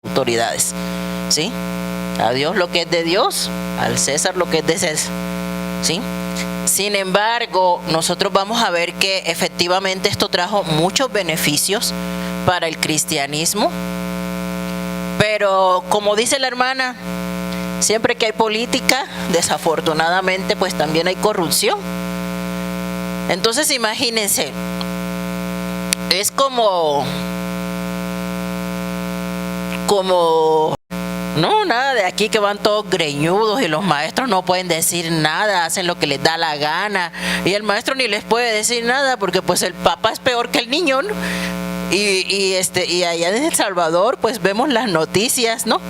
Autoridades, ¿sí? A Dios lo que es de Dios, al César lo que es de César, ¿sí? Sin embargo, nosotros vamos a ver que efectivamente esto trajo muchos beneficios para el cristianismo, pero como dice la hermana, siempre que hay política, desafortunadamente pues también hay corrupción. Entonces imagínense, es como no, nada de aquí que van todos greñudos y los maestros no pueden decir nada, hacen lo que les da la gana y el maestro ni les puede decir nada porque pues el papá es peor que el niño, ¿no? Y allá en El Salvador pues vemos las noticias, ¿no?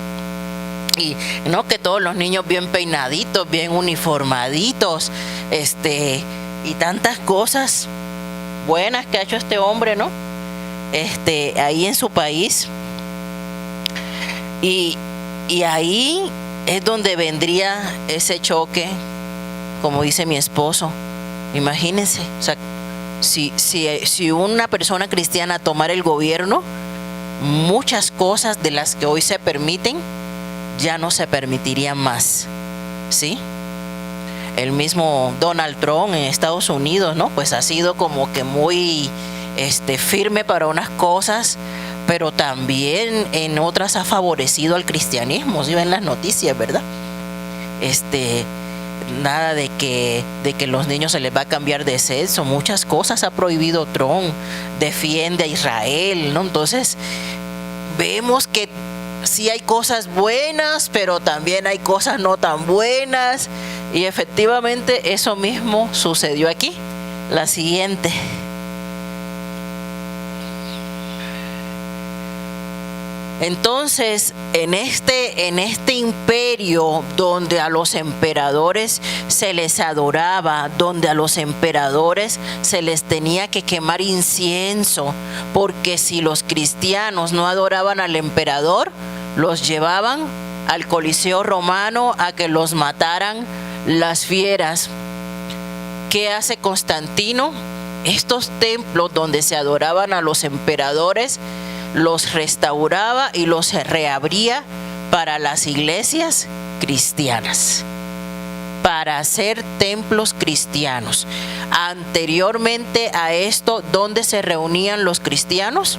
Y no, que todos los niños bien peinaditos, bien uniformaditos, y tantas cosas buenas que ha hecho este hombre, ¿no? Ahí en su país. Y ahí es donde vendría ese choque, como dice mi esposo. Imagínense, o sea, si una persona cristiana tomara el gobierno, muchas cosas de las que hoy se permiten ya no se permitirían más, ¿sí? El mismo Donald Trump en Estados Unidos, ¿no? Pues ha sido como que muy firme para unas cosas, pero también en otras ha favorecido al cristianismo, si ven las noticias, ¿verdad? Nada de que los niños se les va a cambiar de sexo, muchas cosas ha prohibido Trump, defiende a Israel, ¿no? Entonces vemos que sí hay cosas buenas, pero también hay cosas no tan buenas, y efectivamente eso mismo sucedió aquí. La siguiente. Entonces, en este imperio donde a los emperadores se les adoraba, donde a los emperadores se les tenía que quemar incienso, porque si los cristianos no adoraban al emperador, los llevaban al Coliseo romano a que los mataran las fieras. ¿Qué hace Constantino? Estos templos donde se adoraban a los emperadores los restauraba y los reabría para las iglesias cristianas, para hacer templos cristianos. Anteriormente a esto, ¿dónde se reunían los cristianos?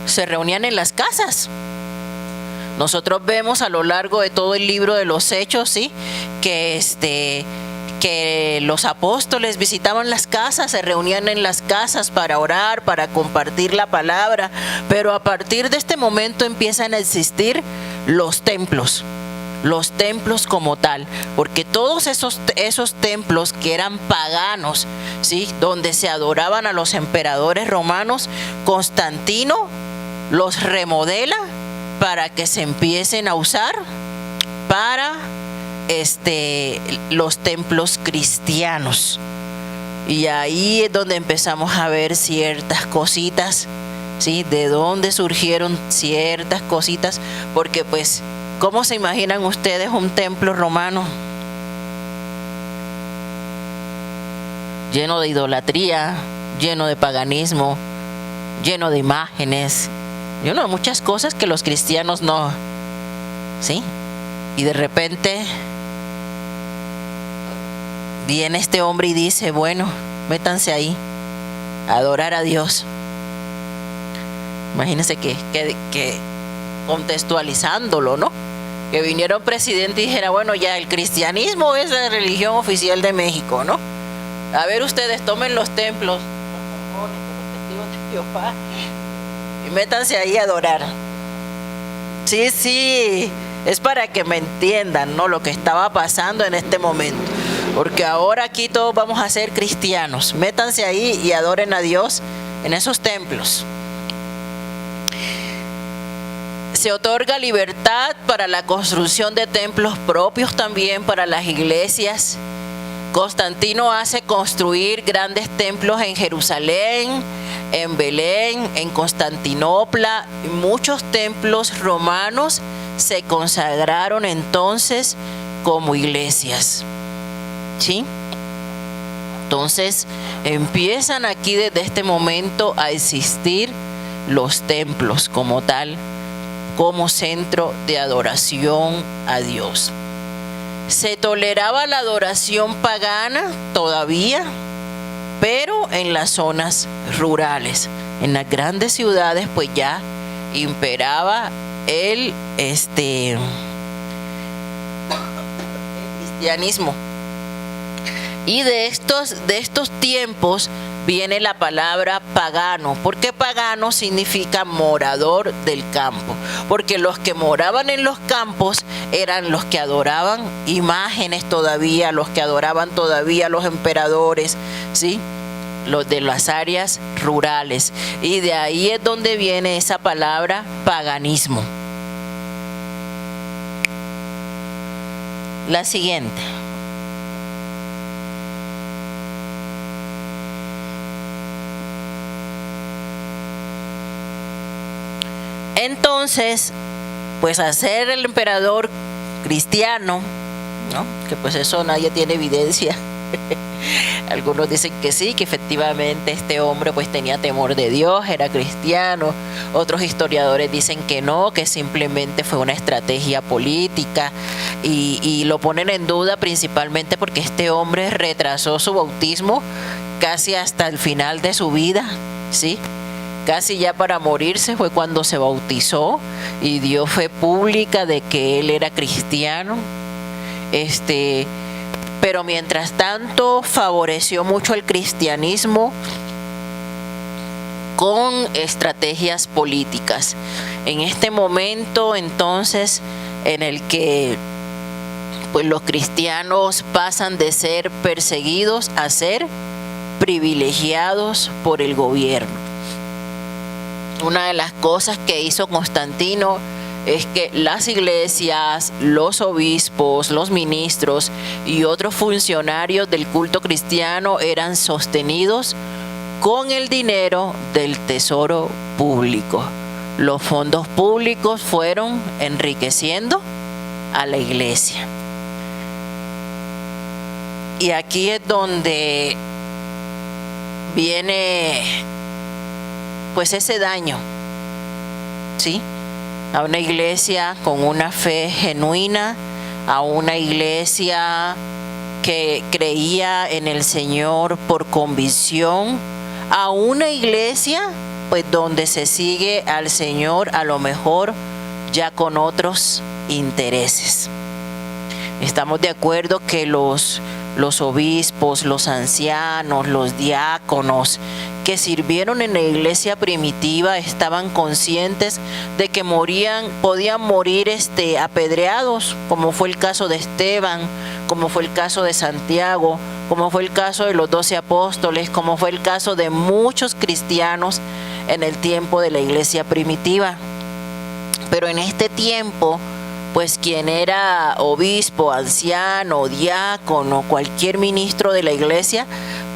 Se reunían en las casas. Nosotros vemos a lo largo de todo el libro de los Hechos, ¿sí? Que los apóstoles visitaban las casas, se reunían en las casas para orar, para compartir la palabra, pero a partir de este momento empiezan a existir los templos como tal, porque todos esos templos que eran paganos, ¿sí? Donde se adoraban a los emperadores romanos, Constantino los remodela para que se empiecen a usar para los templos cristianos. Y ahí es donde empezamos a ver ciertas cositas, ¿sí? De dónde surgieron ciertas cositas, porque pues, ¿cómo se imaginan ustedes un templo romano? Lleno de idolatría, lleno de paganismo, lleno de imágenes, lleno de muchas cosas que los cristianos no, ¿sí? Y de repente viene este hombre y dice, bueno, métanse ahí a adorar a Dios. Imagínense que contextualizándolo, ¿no? Que viniera un presidente y dijera, bueno, ya el cristianismo es la religión oficial de México, ¿no? A ver, ustedes tomen los templos, los mormones, como testigos de Jehová, y métanse ahí a adorar. Sí, sí, es para que me entiendan, ¿no? Lo que estaba pasando en este momento. Porque ahora aquí todos vamos a ser cristianos. Métanse ahí y adoren a Dios en esos templos. Se otorga libertad para la construcción de templos propios también para las iglesias. Constantino hace construir grandes templos en Jerusalén, en Belén, en Constantinopla. Muchos templos romanos se consagraron entonces como iglesias. ¿Sí? Entonces empiezan aquí desde este momento a existir los templos como tal, como centro de adoración a Dios. Se toleraba la adoración pagana todavía, pero en las zonas rurales. En las grandes ciudades pues ya imperaba el cristianismo. Y de estos tiempos viene la palabra pagano. ¿Por qué pagano? Significa morador del campo. Porque los que moraban en los campos eran los que adoraban imágenes todavía, los que adoraban todavía los emperadores, ¿sí? Los de las áreas rurales. Y de ahí es donde viene esa palabra paganismo. La siguiente. Entonces, pues al ser el emperador cristiano, ¿no? Que pues eso nadie tiene evidencia. Algunos dicen que sí, que efectivamente este hombre pues tenía temor de Dios, era cristiano. Otros historiadores dicen que no, que simplemente fue una estrategia política y lo ponen en duda principalmente porque este hombre retrasó su bautismo casi hasta el final de su vida, ¿sí? Casi ya para morirse fue cuando se bautizó y dio fe pública de que él era cristiano. Pero mientras tanto favoreció mucho el cristianismo con estrategias políticas. En este momento entonces en el que pues los cristianos pasan de ser perseguidos a ser privilegiados por el gobierno. Una de las cosas que hizo Constantino es que las iglesias, los obispos, los ministros y otros funcionarios del culto cristiano eran sostenidos con el dinero del tesoro público. Los fondos públicos fueron enriqueciendo a la iglesia. Y aquí es donde viene pues ese daño, ¿sí? A una iglesia con una fe genuina, a una iglesia que creía en el Señor por convicción, a una iglesia pues donde se sigue al Señor a lo mejor ya con otros intereses. Estamos de acuerdo que los obispos, los ancianos, los diáconos que sirvieron en la iglesia primitiva estaban conscientes de que podían morir apedreados, como fue el caso de Esteban, como fue el caso de Santiago, como fue el caso de los 12 apóstoles, como fue el caso de muchos cristianos en el tiempo de la iglesia primitiva. Pero en este tiempo, pues quien era obispo, anciano, diácono, cualquier ministro de la iglesia,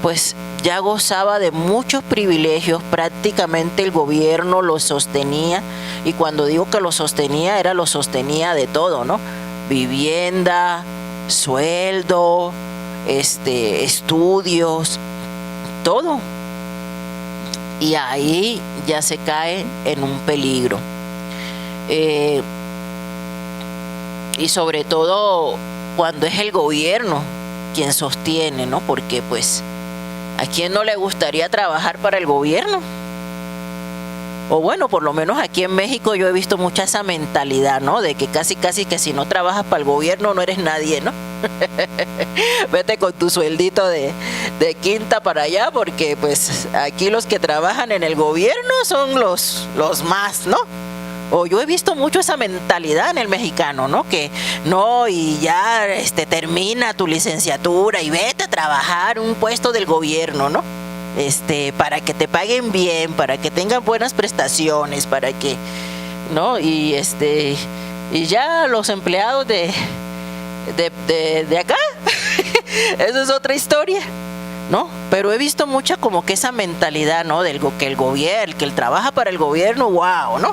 pues ya gozaba de muchos privilegios. Prácticamente el gobierno lo sostenía, y cuando digo que lo sostenía, lo sostenía de todo, ¿no? Vivienda, sueldo, estudios, todo. Y ahí ya se cae en un peligro. Y sobre todo cuando es el gobierno quien sostiene, ¿no? Porque pues ¿a quién no le gustaría trabajar para el gobierno? O bueno, por lo menos aquí en México yo he visto mucha esa mentalidad, ¿no? De que casi que si no trabajas para el gobierno no eres nadie, ¿no? Vete con tu sueldito de quinta para allá, porque pues aquí los que trabajan en el gobierno son los más, ¿no? O yo he visto mucho esa mentalidad en el mexicano, ¿no? Que no, y ya termina tu licenciatura y vete a trabajar un puesto del gobierno, ¿no? Para que te paguen bien, para que tengan buenas prestaciones, para que, ¿no? Y ya los empleados de acá, eso es otra historia, ¿no? Pero he visto mucha como que esa mentalidad, ¿no? Que el gobierno, que él trabaja para el gobierno, wow, ¿no?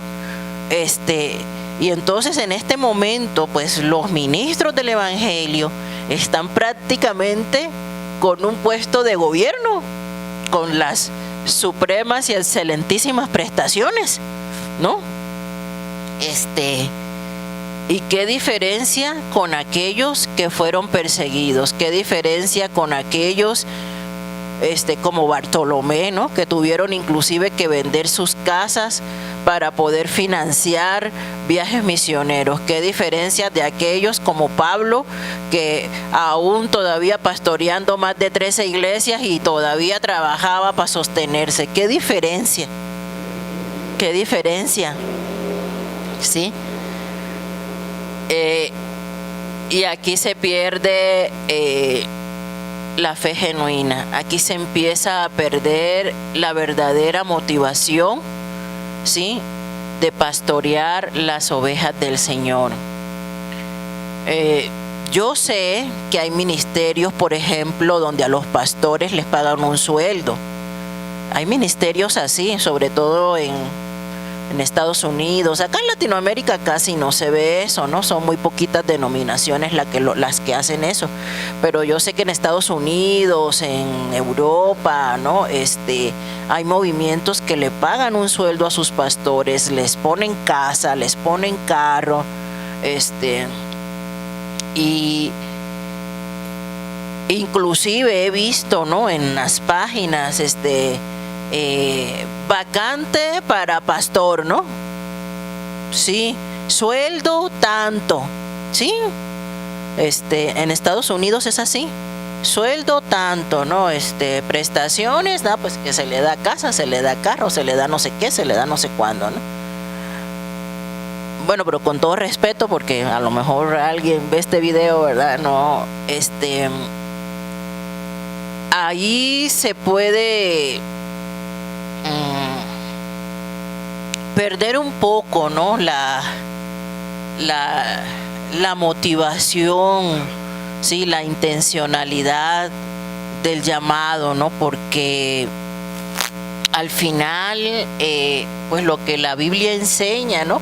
Y entonces en este momento, pues los ministros del evangelio están prácticamente con un puesto de gobierno, con las supremas y excelentísimas prestaciones, ¿no? Y qué diferencia con aquellos que fueron perseguidos, qué diferencia con aquellos como Bartolomé, ¿no? Que tuvieron inclusive que vender sus casas para poder financiar viajes misioneros. Qué diferencia de aquellos como Pablo, que aún todavía pastoreando más de 13 iglesias y todavía trabajaba para sostenerse. Qué diferencia, ¿sí? Y aquí se pierde la fe genuina. Aquí se empieza a perder la verdadera motivación, ¿sí?, de pastorear las ovejas del Señor. Yo sé que hay ministerios, por ejemplo, donde a los pastores les pagan un sueldo. Hay ministerios así, sobre todo en Estados Unidos. Acá en Latinoamérica casi no se ve eso, ¿no? Son muy poquitas denominaciones las que hacen eso. Pero yo sé que en Estados Unidos, en Europa, ¿no? Hay movimientos que le pagan un sueldo a sus pastores, les ponen casa, les ponen carro, y inclusive he visto, ¿no?, en las páginas, vacante para pastor, ¿no? Sí, sueldo tanto, ¿sí? En Estados Unidos es así, sueldo tanto, ¿no? Prestaciones, ¿no? Pues que se le da casa, se le da carro, se le da no sé qué, se le da no sé cuándo, ¿no? Bueno, pero con todo respeto, porque a lo mejor alguien ve este video, ¿verdad? No, ahí se puede perder un poco, ¿no?, la motivación, ¿sí?, la intencionalidad del llamado, ¿no? Porque al final, pues lo que la Biblia enseña, ¿no?,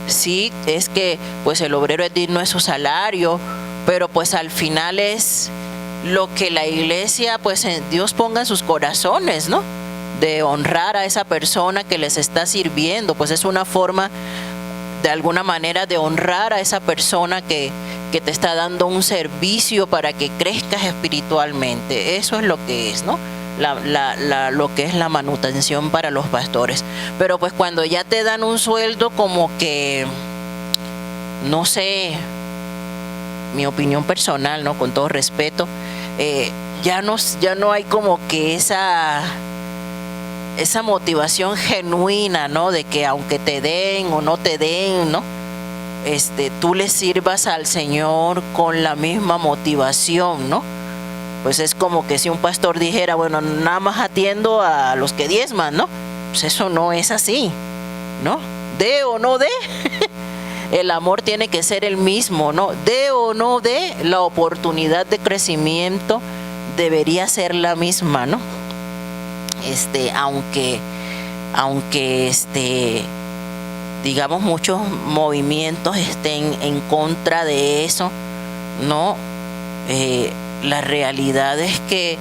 sí, es que pues el obrero es digno de su salario, pero pues al final es lo que la iglesia, pues Dios ponga en sus corazones, ¿no?, de honrar a esa persona que les está sirviendo. Pues es una forma, de alguna manera, de honrar a esa persona que te está dando un servicio para que crezcas espiritualmente. Eso es lo que es, ¿no?, lo que es la manutención para los pastores. Pero pues cuando ya te dan un sueldo, como que, no sé, mi opinión personal, ¿no?, con todo respeto, ya no hay como que esa motivación genuina, ¿no?, de que aunque te den o no te den, ¿no?, tú le sirvas al Señor con la misma motivación, ¿no? Pues es como que si un pastor dijera, bueno, nada más atiendo a los que diezman, ¿no? Pues eso no es así, ¿no? Dé o no dé, el amor tiene que ser el mismo, ¿no? Dé o no dé, la oportunidad de crecimiento debería ser la misma, ¿no? Aunque digamos, muchos movimientos estén en contra de eso, ¿no? La realidad es que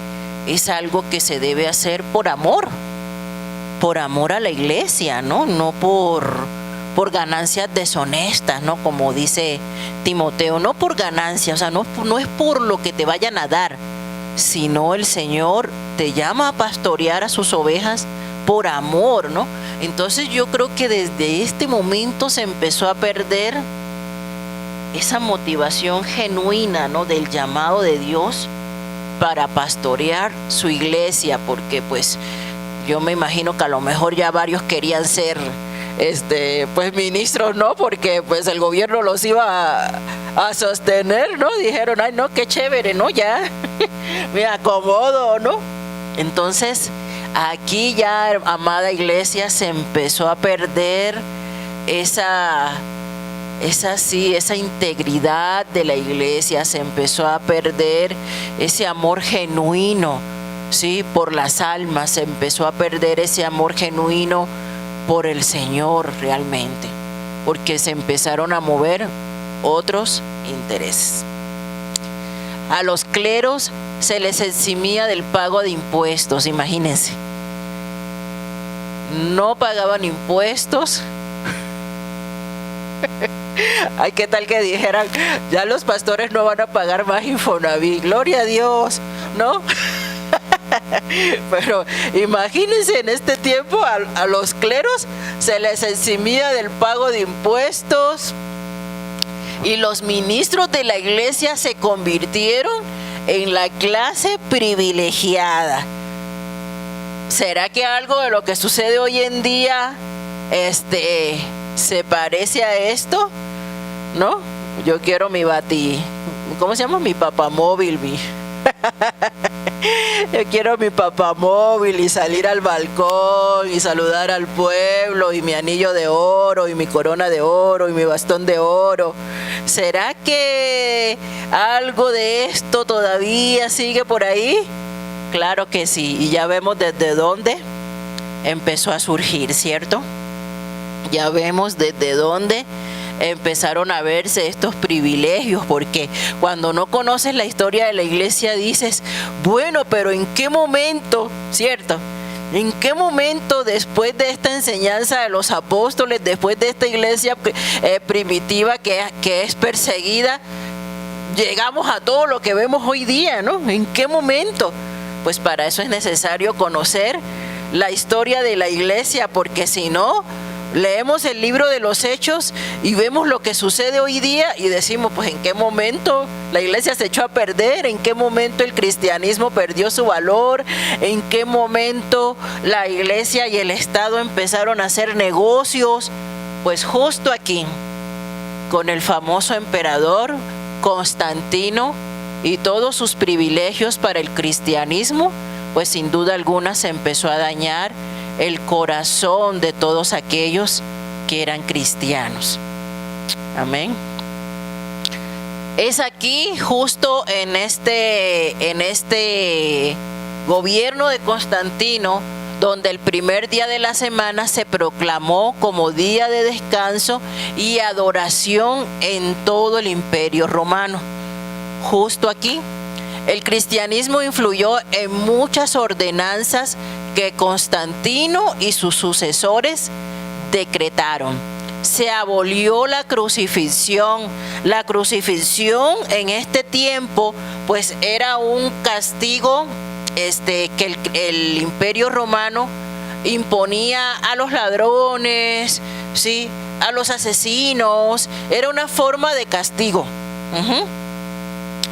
es algo que se debe hacer por amor a la iglesia, ¿no? No por ganancias deshonestas, ¿no? Como dice Timoteo, no por ganancias, o sea, no es por lo que te vayan a dar, sino el Señor te llama a pastorear a sus ovejas por amor, ¿no? Entonces yo creo que desde este momento se empezó a perder esa motivación genuina, ¿no?, del llamado de Dios para pastorear su iglesia, porque pues yo me imagino que a lo mejor ya varios querían ser pues ministros, ¿no? Porque pues el gobierno los iba a sostener, ¿no? Dijeron, ay, no, qué chévere, ¿no? Ya me acomodo, ¿no? Entonces, aquí ya, amada iglesia, se empezó a perder esa integridad de la iglesia, se empezó a perder ese amor genuino, ¿sí?, por las almas, se empezó a perder ese amor genuino por el Señor realmente, porque se empezaron a mover otros intereses. A los cleros se les eximía del pago de impuestos, imagínense. No pagaban impuestos. Ay, ¿qué tal que dijeran, ya los pastores no van a pagar más Infonavit? Gloria a Dios, ¿no? Pero imagínense, en este tiempo a los cleros se les eximía del pago de impuestos, y los ministros de la iglesia se convirtieron en la clase privilegiada. ¿Será que algo de lo que sucede hoy en día se parece a esto? ¿No? Yo quiero mi ¿cómo se llama? Mi papamóvil, yo quiero mi papamóvil y salir al balcón y saludar al pueblo, y mi anillo de oro y mi corona de oro y mi bastón de oro. ¿Será que algo de esto todavía sigue por ahí? Claro que sí, y ya vemos desde dónde empezó a surgir, ¿cierto? Ya vemos desde dónde empezaron a verse estos privilegios, porque cuando no conoces la historia de la iglesia dices, bueno, pero ¿en qué momento, cierto? ¿En qué momento, después de esta enseñanza de los apóstoles, después de esta iglesia primitiva que es perseguida, llegamos a todo lo que vemos hoy día, ¿no? ¿En qué momento? Pues para eso es necesario conocer la historia de la iglesia, porque si no, leemos el libro de los Hechos y vemos lo que sucede hoy día y decimos, pues ¿en qué momento la iglesia se echó a perder? ¿En qué momento el cristianismo perdió su valor? ¿En qué momento la iglesia y el Estado empezaron a hacer negocios? Pues justo aquí, con el famoso emperador Constantino y todos sus privilegios para el cristianismo, pues sin duda alguna se empezó a dañar el corazón de todos aquellos que eran cristianos. Amén. Es aquí, justo en este gobierno de Constantino, donde el primer día de la semana se proclamó como día de descanso y adoración en todo el Imperio Romano. Justo aquí, el cristianismo influyó en muchas ordenanzas que Constantino y sus sucesores decretaron. Se abolió la crucifixión. La crucifixión en este tiempo pues era un castigo que el Imperio Romano imponía a los ladrones, ¿sí?, a los asesinos. Era una forma de castigo.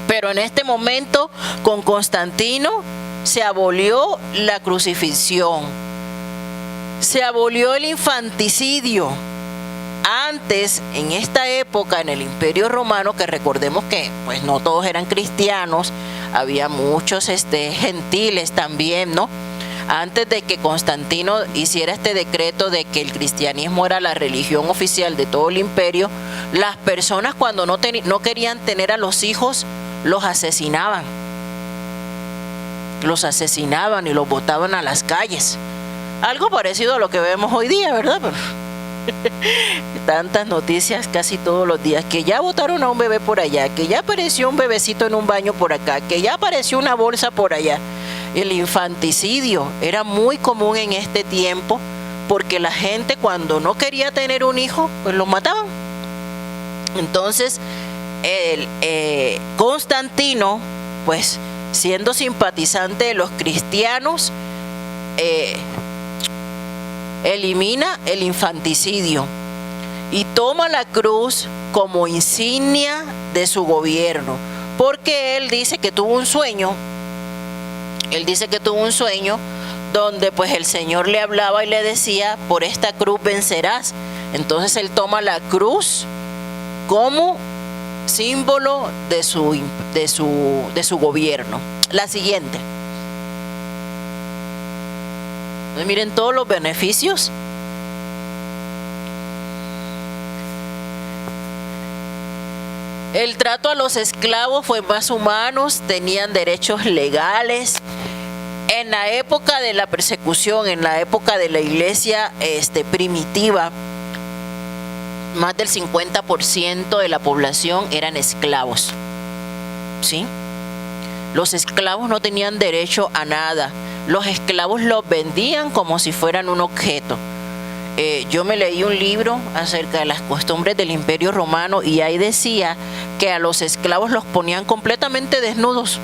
Pero en este momento, con Constantino, se abolió la crucifixión. Se abolió el infanticidio. Antes, en esta época, en el Imperio Romano, que recordemos que pues no todos eran cristianos, había muchos gentiles también, ¿no? Antes de que Constantino hiciera este decreto de que el cristianismo era la religión oficial de todo el imperio, las personas, cuando no querían tener a los hijos, los asesinaban. Los asesinaban y los botaban a las calles. Algo parecido a lo que vemos hoy día, ¿verdad? Tantas noticias casi todos los días, que ya botaron a un bebé por allá, que ya apareció un bebecito en un baño por acá, que ya apareció una bolsa por allá. El infanticidio era muy común en este tiempo, porque la gente, cuando no quería tener un hijo, pues lo mataban. Entonces Constantino, pues siendo simpatizante de los cristianos, elimina el infanticidio y toma la cruz como insignia de su gobierno, porque él dice que tuvo un sueño. Él dice que tuvo un sueño donde pues el Señor le hablaba y le decía: por esta cruz vencerás. Entonces él toma la cruz como símbolo de su gobierno. La siguiente. Miren todos los beneficios. El trato a los esclavos fue más humano, tenían derechos legales. En la época de la persecución, en la época de la iglesia primitiva, más del 50% de la población eran esclavos. ¿Sí? Los esclavos no tenían derecho a nada. Los esclavos los vendían como si fueran un objeto. Yo me leí un libro acerca de las costumbres del Imperio Romano y ahí decía que a los esclavos los ponían completamente desnudos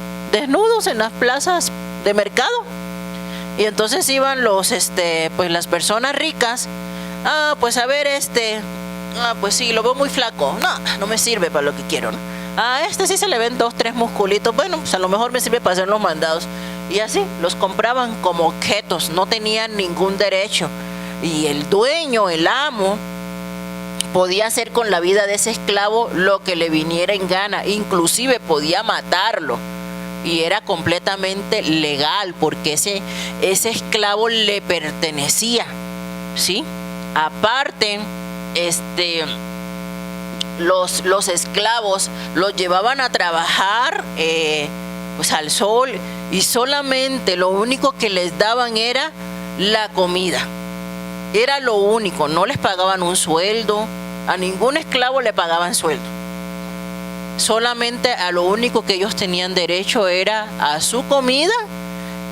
en las plazas de mercado. Y entonces iban pues las personas ricas, pues a ver pues sí, lo veo muy flaco, no me sirve para lo que quiero, ¿no? Sí se le ven 2, 3 musculitos, bueno, pues a lo mejor me sirve para hacer los mandados. Y así, los compraban como objetos, no tenían ningún derecho. Y el dueño, el amo, podía hacer con la vida de ese esclavo lo que le viniera en gana, inclusive podía matarlo. Y era completamente legal porque ese esclavo le pertenecía, ¿sí? Aparte, los esclavos los llevaban a trabajar pues al sol, y solamente lo único que les daban era la comida. Era lo único, no les pagaban un sueldo, a ningún esclavo le pagaban sueldo. Solamente a lo único que ellos tenían derecho era a su comida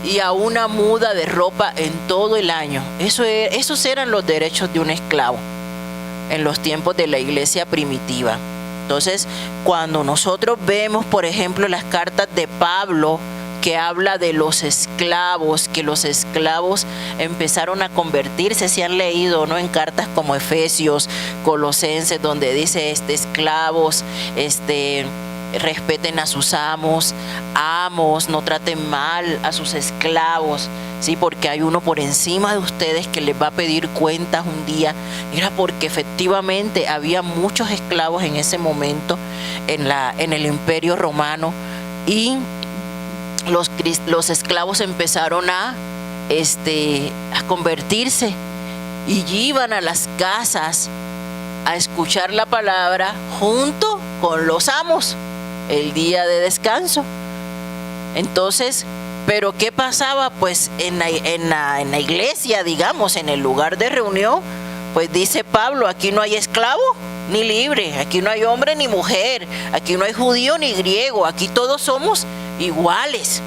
y a una muda de ropa en todo el año. Esos eran los derechos de un esclavo en los tiempos de la iglesia primitiva. Entonces, cuando nosotros vemos, por ejemplo, las cartas de Pablo, que habla de los esclavos, que los esclavos empezaron a convertirse, si han leído, ¿no?, en cartas como Efesios, Colosenses, donde dice esclavos, respeten a sus amos, no traten mal a sus esclavos, sí, porque hay uno por encima de ustedes que les va a pedir cuentas un día. Era porque efectivamente había muchos esclavos en ese momento en el Imperio Romano, y los esclavos empezaron a convertirse y iban a las casas a escuchar la palabra junto con los amos el día de descanso. Entonces, ¿pero qué pasaba? Pues en la iglesia, digamos, en el lugar de reunión, pues dice Pablo: aquí no hay esclavo ni libre, aquí no hay hombre ni mujer, aquí no hay judío ni griego, aquí todos somos iguales.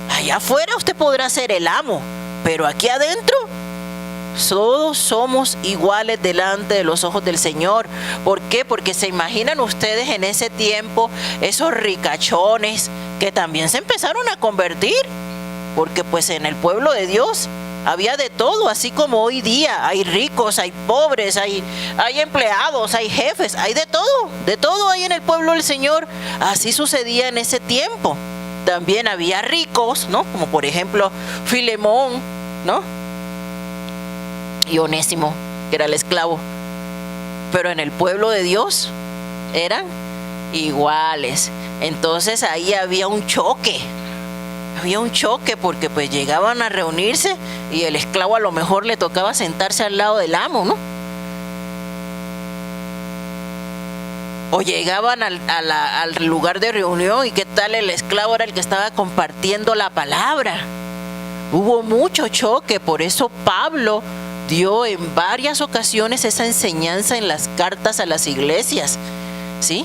Allá afuera usted podrá ser el amo, pero aquí adentro todos somos iguales delante de los ojos del Señor. ¿Por qué? Porque se imaginan ustedes en ese tiempo esos ricachones que también se empezaron a convertir, porque pues en el pueblo de Dios había de todo, así como hoy día hay ricos, hay pobres, hay empleados, hay jefes, hay de todo hay en el pueblo del Señor. Así sucedía en ese tiempo. También había ricos, ¿no?, como por ejemplo Filemón, ¿no?, y Onésimo, que era el esclavo. Pero en el pueblo de Dios eran iguales. Entonces ahí había un choque porque pues llegaban a reunirse y el esclavo a lo mejor le tocaba sentarse al lado del amo, ¿no? O llegaban al lugar de reunión y qué tal el esclavo era el que estaba compartiendo la palabra. Hubo mucho choque, por eso Pablo dio en varias ocasiones esa enseñanza en las cartas a las iglesias, ¿sí?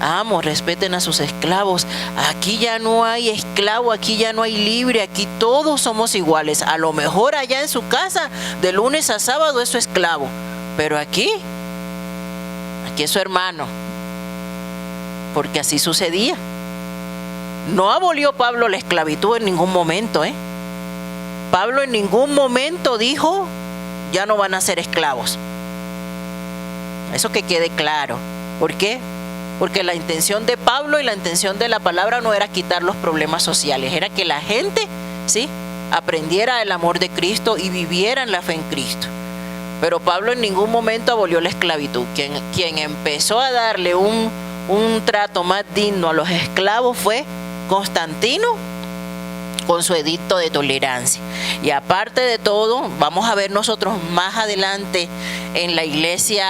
Amos, respeten a sus esclavos. Aquí ya no hay esclavo, aquí ya no hay libre, aquí todos somos iguales. A lo mejor allá en su casa, de lunes a sábado, es su esclavo, pero aquí es su hermano, porque así sucedía. No abolió Pablo la esclavitud en ningún momento, Pablo en ningún momento dijo ya no van a ser esclavos. Eso que quede claro. ¿Por qué? Porque la intención de Pablo y la intención de la palabra no era quitar los problemas sociales, era que la gente, ¿sí?, aprendiera el amor de Cristo y viviera en la fe en Cristo. Pero Pablo en ningún momento abolió la esclavitud. Quien empezó a darle un trato más digno a los esclavos fue Constantino, con su edicto de tolerancia. Y aparte de todo, vamos a ver nosotros más adelante en la iglesia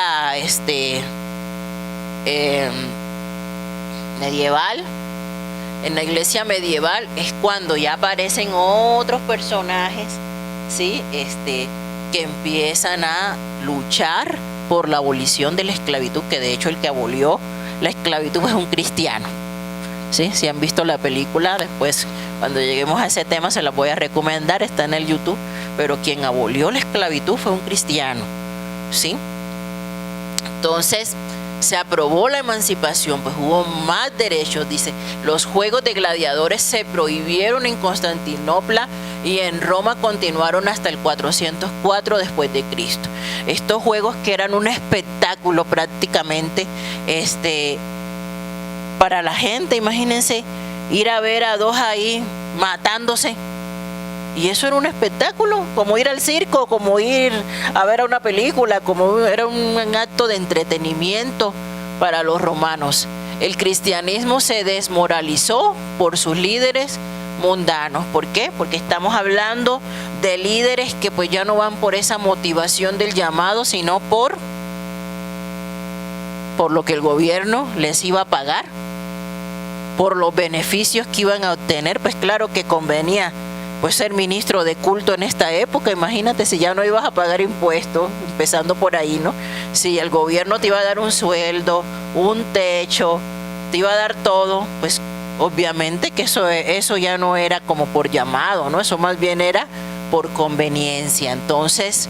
medieval. En la iglesia medieval es cuando ya aparecen otros personajes, ¿sí?, que empiezan a luchar por la abolición de la esclavitud, que de hecho el que abolió la esclavitud es un cristiano. ¿Sí? Si han visto la película, después cuando lleguemos a ese tema se la voy a recomendar, está en el YouTube, pero quien abolió la esclavitud fue un cristiano, ¿sí? Entonces se aprobó la emancipación, pues hubo más derechos. Dice, los juegos de gladiadores se prohibieron en Constantinopla y en Roma continuaron hasta el 404 después de Cristo. Estos juegos, que eran un espectáculo prácticamente, para la gente, imagínense ir a ver a dos ahí matándose, y eso era un espectáculo, como ir al circo, como ir a ver a una película, como era un acto de entretenimiento para los romanos. El cristianismo se desmoralizó por sus líderes mundanos. ¿Por qué? Porque estamos hablando de líderes que pues ya no van por esa motivación del llamado, sino por lo que el gobierno les iba a pagar, por los beneficios que iban a obtener. Pues claro que convenía pues ser ministro de culto en esta época. Imagínate si ya no ibas a pagar impuestos, empezando por ahí, ¿no? Si el gobierno te iba a dar un sueldo, un techo, te iba a dar todo, pues obviamente que eso ya no era como por llamado, ¿no? Eso más bien era por conveniencia. Entonces,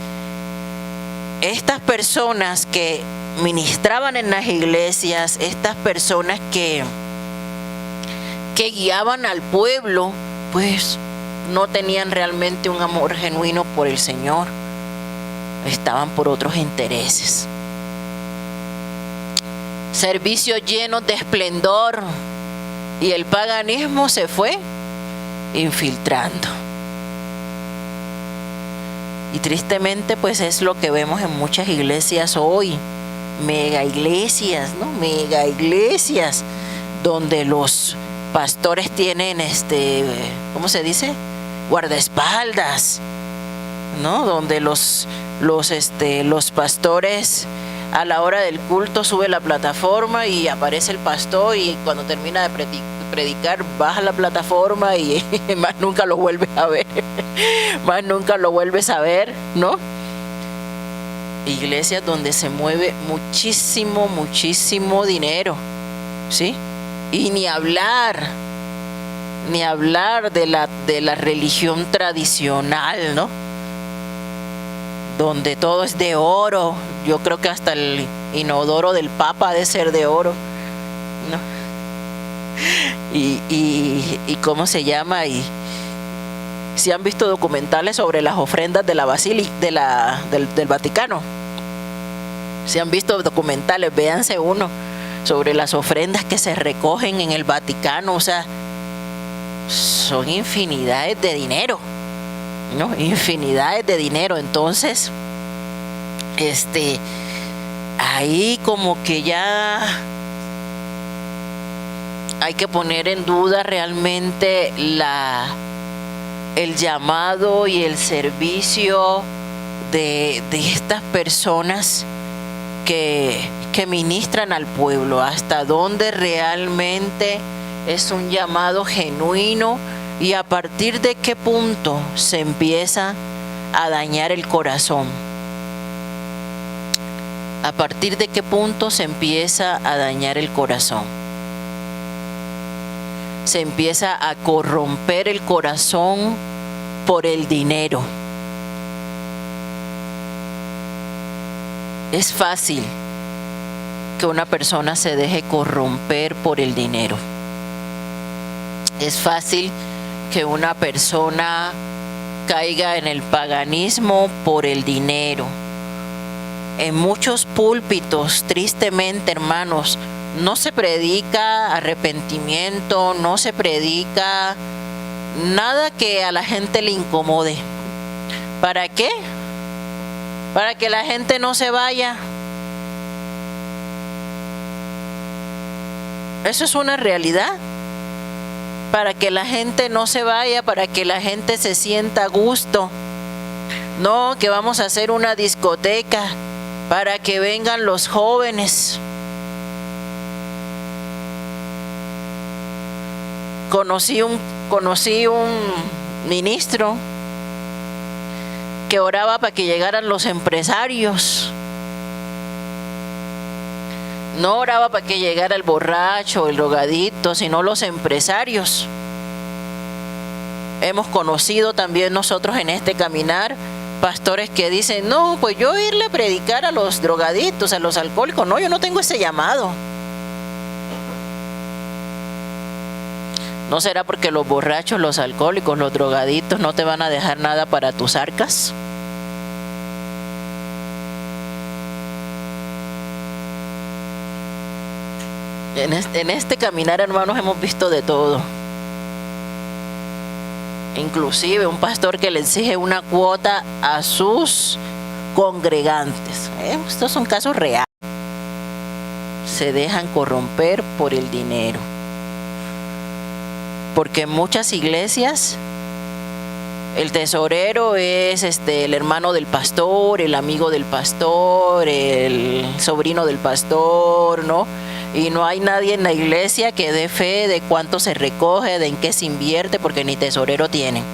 estas personas que ministraban en las iglesias, estas personas que guiaban al pueblo, pues no tenían realmente un amor genuino por el Señor, estaban por otros intereses. Servicios llenos de esplendor, y el paganismo se fue infiltrando. Y tristemente pues es lo que vemos en muchas iglesias hoy, mega iglesias, ¿no? Mega iglesias donde los pastores tienen ¿cómo se dice? Guardaespaldas, ¿no? Donde los pastores a la hora del culto sube la plataforma y aparece el pastor, y cuando termina de predicar baja la plataforma y más nunca lo vuelves a ver. Más nunca lo vuelves a ver, ¿no? Iglesias donde se mueve muchísimo, muchísimo dinero, ¿sí? Y ni hablar de la religión tradicional, ¿no? Donde todo es de oro. Yo creo que hasta el inodoro del Papa ha de ser de oro, ¿no? Y ¿cómo se llama? Y si han visto documentales sobre las ofrendas de la basílica del Vaticano, si han visto documentales, véanse uno sobre las ofrendas que se recogen en el Vaticano. O sea, son infinidades de dinero, ¿no? Infinidades de dinero. Entonces, ahí como que ya hay que poner en duda realmente el llamado y el servicio de estas personas que ministran al pueblo, hasta dónde realmente es un llamado genuino, y a partir de qué punto se empieza a dañar el corazón. A partir de qué punto se empieza a dañar el corazón. Se empieza a corromper el corazón por el dinero. Es fácil que una persona se deje corromper por el dinero. Es fácil que una persona caiga en el paganismo por el dinero. En muchos púlpitos, tristemente, hermanos, no se predica arrepentimiento, no se predica nada que a la gente le incomode. ¿Para qué? Para que la gente no se vaya. Eso es una realidad. Para que la gente no se vaya, para que la gente se sienta a gusto. No, que vamos a hacer una discoteca para que vengan los jóvenes. Conocí un ministro que oraba para que llegaran los empresarios. No oraba para que llegara el borracho, el drogadicto, sino los empresarios. Hemos conocido también nosotros en este caminar pastores que dicen, no, pues yo irle a predicar a los drogadictos, a los alcohólicos, no, yo no tengo ese llamado. ¿No será porque los borrachos, los alcohólicos, los drogadictos no te van a dejar nada para tus arcas? En este caminar, hermanos, hemos visto de todo. Inclusive un pastor que le exige una cuota a sus congregantes. Estos son casos reales. Se dejan corromper por el dinero. Porque en muchas iglesias el tesorero es el hermano del pastor, el amigo del pastor, el sobrino del pastor, ¿no? Y no hay nadie en la iglesia que dé fe de cuánto se recoge, de en qué se invierte, porque ni tesorero tienen.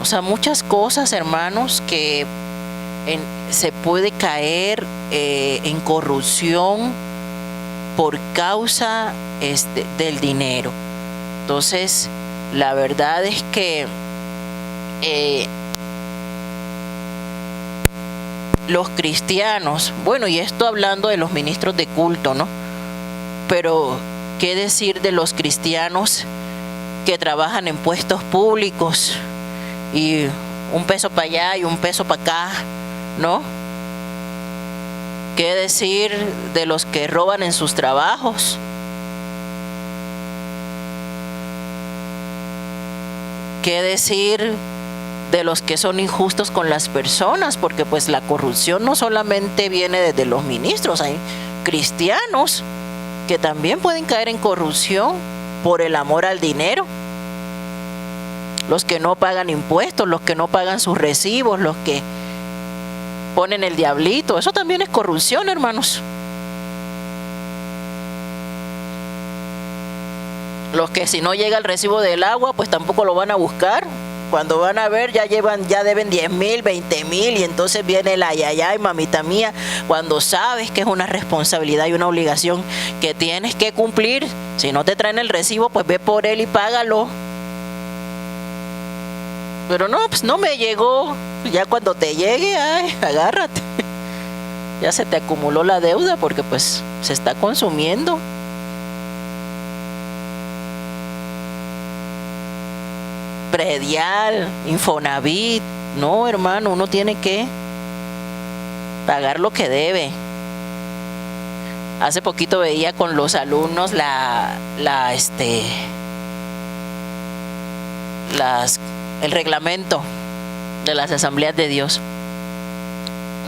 O sea, muchas cosas, hermanos, que se puede caer en corrupción por causa del dinero. Entonces, la verdad es que los cristianos, bueno, y esto hablando de los ministros de culto, ¿no? Pero, ¿qué decir de los cristianos que trabajan en puestos públicos y un peso para allá y un peso para acá, ¿no? ¿Qué decir de los que roban en sus trabajos? ¿Qué decir de los que son injustos con las personas? Porque pues la corrupción no solamente viene desde los ministros, hay cristianos que también pueden caer en corrupción por el amor al dinero. Los que no pagan impuestos, los que no pagan sus recibos, los que ponen el diablito, eso también es corrupción, hermanos. Los que si no llega el recibo del agua, pues tampoco lo van a buscar. Cuando van a ver, ya deben 10,000, 20,000, y entonces viene el ayayay, mamita mía, cuando sabes que es una responsabilidad y una obligación que tienes que cumplir. Si no te traen el recibo, pues ve por él y págalo. Pero no, pues no me llegó. Ya cuando te llegue, ay, agárrate. Ya se te acumuló la deuda porque pues se está consumiendo. Predial, Infonavit. No, hermano, uno tiene que pagar lo que debe. Hace poquito veía con los alumnos el reglamento de las asambleas de Dios,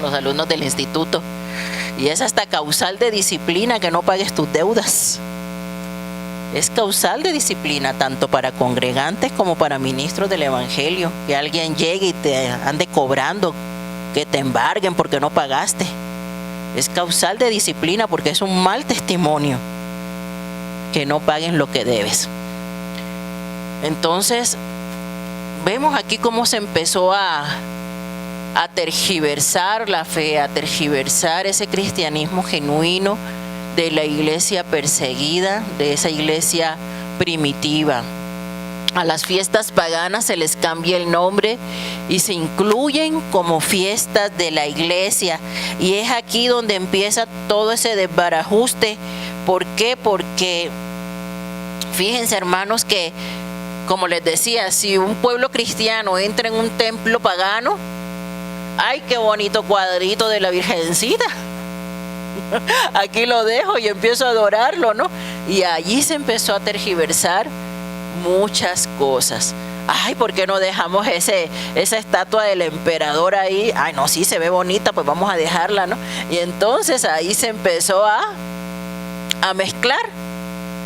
los alumnos del instituto, y es hasta causal de disciplina que no pagues tus deudas. Es causal de disciplina tanto para congregantes como para ministros del evangelio, que alguien llegue y te ande cobrando, que te embarguen porque no pagaste. Es causal de disciplina porque es un mal testimonio que no paguen lo que debes. Entonces vemos aquí cómo se empezó a tergiversar la fe, a tergiversar ese cristianismo genuino de la iglesia perseguida, de esa iglesia primitiva. A las fiestas paganas se les cambia el nombre y se incluyen como fiestas de la iglesia. Y es aquí donde empieza todo ese desbarajuste. ¿Por qué? Porque fíjense, hermanos, que como les decía, si un pueblo cristiano entra en un templo pagano, ¡ay, qué bonito cuadrito de la Virgencita! Aquí lo dejo y empiezo a adorarlo, ¿no? Y allí se empezó a tergiversar muchas cosas. Ay, ¿por qué no dejamos esa estatua del emperador ahí? Ay, no, sí, se ve bonita, pues vamos a dejarla, ¿no? Y entonces ahí se empezó a mezclar,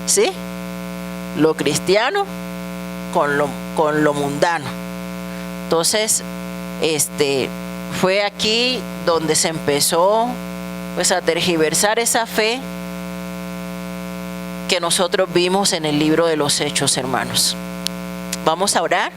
¿sí? Lo cristiano con lo mundano. Entonces, fue aquí donde se empezó pues a tergiversar esa fe que nosotros vimos en el libro de los Hechos, hermanos. Vamos a orar.